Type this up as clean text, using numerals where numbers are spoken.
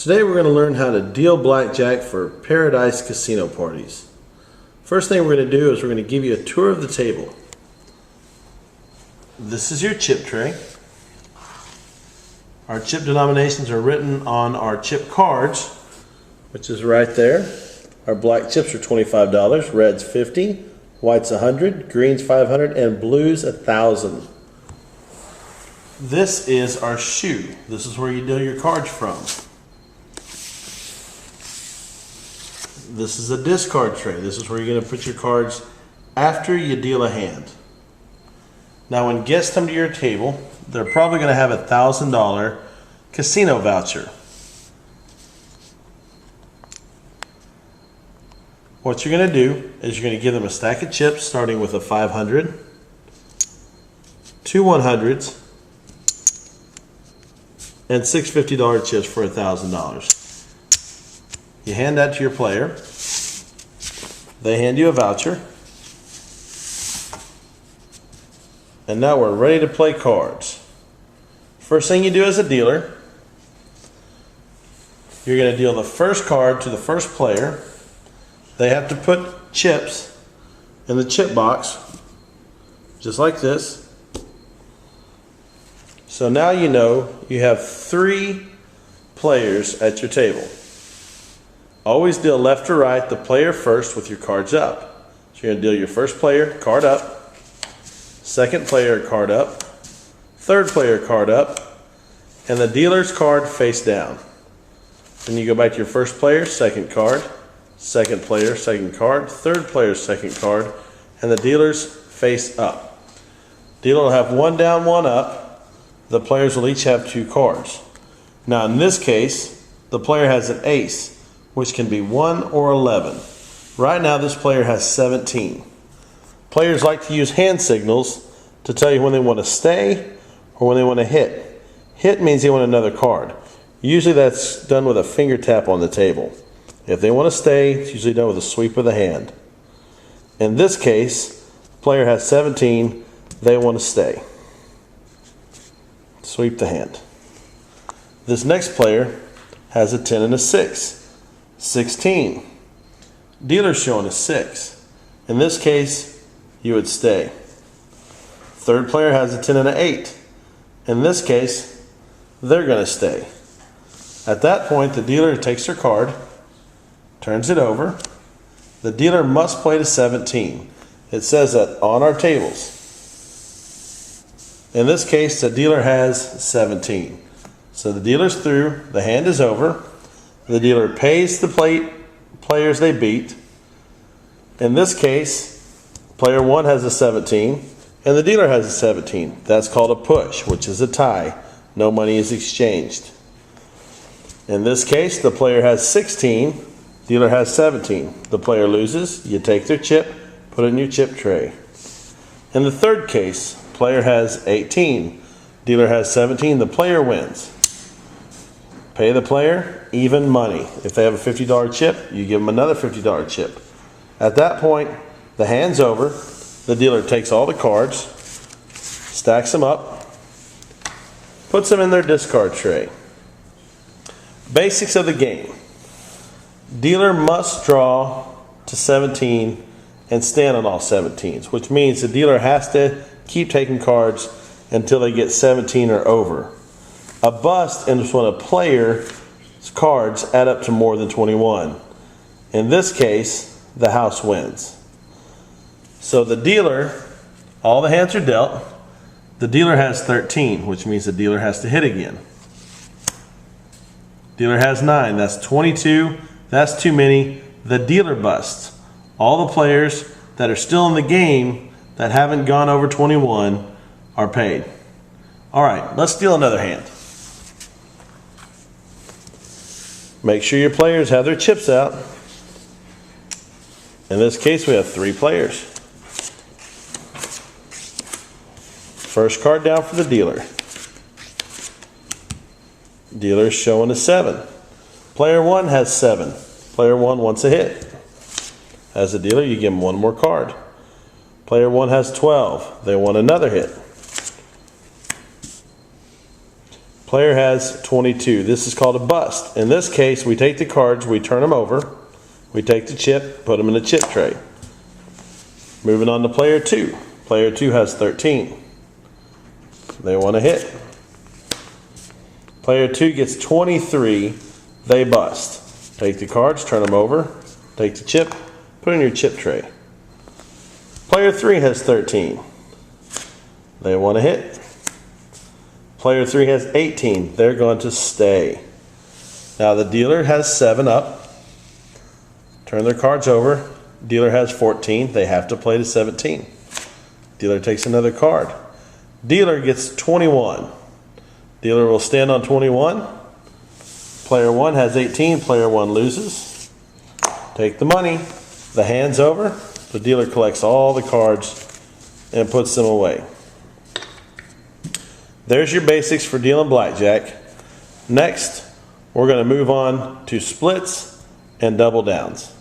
Today we're going to learn how to deal blackjack for paradise casino parties. First thing we're going to do is we're going to give you a tour of the table. This is your chip tray. Our chip denominations are written on our chip cards, which is right there. Our black chips are $25, reds $50, whites $100, greens $500, and blues $1,000. This is our shoe. This is where you deal your cards from. This is a discard tray. This is where you're going to put your cards after you deal a hand. Now when guests come to your table, they're probably going to have a $1,000 casino voucher. What you're going to do is you're going to give them a stack of chips starting with a 500, two 100s, and six $50 chips for $1,000. You hand that to your player. They hand you a voucher. And now we're ready to play cards. First thing you do as a dealer, you're going to deal the first card to the first player. They have to put chips in the chip box, just like this. So now you know you have 3 players at your table. Always deal left to right, the player first with your cards up. So you're going to deal your first player, card up, second player, card up, third player, card up, and the dealer's card face down. Then you go back to your first player, second card, second player, second card, third player, second card, and the dealer's face up. Dealer will have 1 down, 1 up. The players will each have 2 cards. Now in this case, the player has an ace, which can be 1 or 11. Right now this player has 17. Players like to use hand signals to tell you when they want to stay or when they want to hit. Hit means they want another card. Usually that's done with a finger tap on the table. If they want to stay, it's usually done with a sweep of the hand. In this case, the player has 17, they want to stay. Sweep the hand. This next player has a 10 and a 6. 16. Dealer's showing a 6. In this case, you would stay. Third player has a 10 and an 8. In this case, they're going to stay. At that point, the dealer takes their card, turns it over. The dealer must play to 17. It says that on our tables. In this case, the dealer has 17. So the dealer's through, the hand is over. The dealer pays the players they beat. In this case, player 1 has a 17 and the dealer has a 17. That's called a push, which is a tie. No money is exchanged. In this case, the player has 16, dealer has 17. The player loses, you take their chip, put it in your chip tray. In the third case, player has 18, dealer has 17, the player wins. Pay the player even money. If they have a $50 chip, you give them another $50 chip. At that point, the hand's over. The dealer takes all the cards, stacks them up, puts them in their discard tray. Basics of the game. Dealer must draw to 17 and stand on all 17s, which means the dealer has to keep taking cards until they get 17 or over. A bust is when a player's cards add up to more than 21. In this case, the house wins. So the dealer, all the hands are dealt. The dealer has 13, which means the dealer has to hit again. Dealer has 9, that's 22, that's too many. The dealer busts. All the players that are still in the game that haven't gone over 21 are paid. All right, let's deal another hand. Make sure your players have their chips out. In this case, we have 3 players. First card down for the dealer. Dealer is showing a 7. Player 1 has 7. Player 1 wants a hit. As a dealer, you give them 1 more card. Player 1 has 12. They want another hit. Player has 22. This is called a bust. In this case, we take the cards, we turn them over, we take the chip, put them in the chip tray. Moving on to player 2. Player 2 has 13. They want to hit. Player 2 gets 23. They bust. Take the cards, turn them over, take the chip, put it in your chip tray. Player 3 has 13. They want to hit. Player 3 has 18. They're going to stay. Now the dealer has 7 up. Turn their cards over. Dealer has 14. They have to play to 17. Dealer takes another card. Dealer gets 21. Dealer will stand on 21. Player 1 has 18. Player 1 loses. Take the money. The hand's over. The dealer collects all the cards and puts them away. There's your basics for dealing blackjack. Next, we're going to move on to splits and double downs.